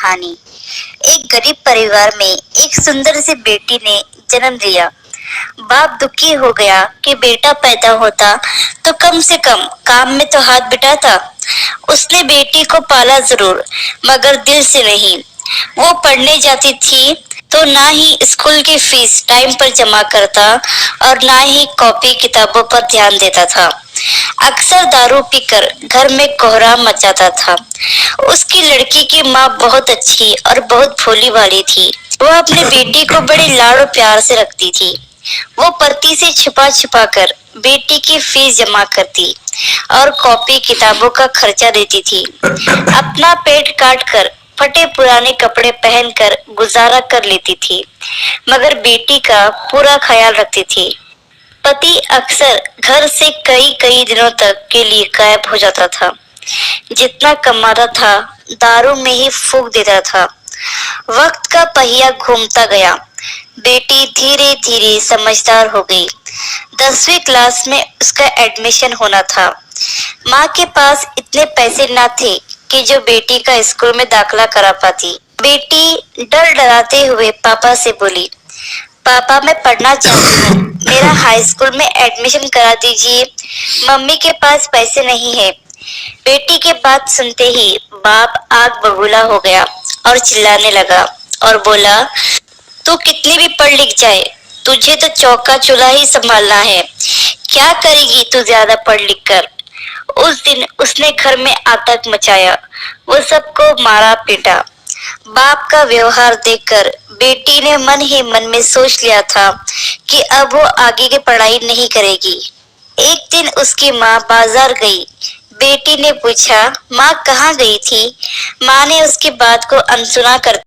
कहानी। एक गरीब परिवार में एक सुंदर सी बेटी ने जन्म लिया। बाप दुखी हो गया कि बेटा पैदा होता तो कम से कम काम में तो हाथ बिटाता। उसने बेटी को पाला जरूर, मगर दिल से नहीं। वो पढ़ने जाती थी तो ना ही स्कूल की फीस टाइम पर जमा करता और ना ही कॉपी किताबों पर ध्यान देता था। अक्सर दारू पीकर घर में कोहराम मचाता था। उसकी लड़की की माँ बहुत अच्छी और बहुत भोली भाली थी। वो अपनी बेटी को बड़े लाड़ और प्यार से रखती थी। वो पति से छिपा छिपा कर बेटी की फीस जमा करती और कॉपी किताबों का खर्चा देती थी। अपना पेट काट कर फटे पुराने कपड़े पहनकर गुजारा कर लेती थी, मगर बेटी का पूरा ख्याल रखती थी। पति अक्सर घर से कई कई दिनों तक के लिए गायब हो जाता था। जितना कमाता था दारू में ही फूंक देता था। वक्त का पहिया घूमता गया। बेटी धीरे धीरे समझदार हो गई। 10वीं क्लास में उसका एडमिशन होना था। माँ के पास इतने पैसे न थे कि जो बेटी का स्कूल में दाखिला करा पाती। बेटी डर डराते हुए पापा से बोली, पापा मैं पढ़ना चाहती हूँ, मेरा हाई स्कूल में एडमिशन करा दीजिए। मम्मी के पास पैसे नहीं है। बेटी के बात सुनते ही बाप आग बबूला हो गया और चिल्लाने लगा और बोला, तू कितनी भी पढ़ लिख जाए, तुझे तो चौका चूल्हा ही संभालना है। क्या करेगी तू ज्यादा पढ़ लिख कर। उस दिन उसने घर में आतंक मचाया। वो सबको मारा पीटा। बाप का व्यवहार देखकर बेटी ने मन ही मन में सोच लिया था कि अब वो आगे की पढ़ाई नहीं करेगी। एक दिन उसकी माँ बाजार गई। बेटी ने पूछा, माँ कहाँ गई थी। माँ ने उसकी बात को अनसुना कर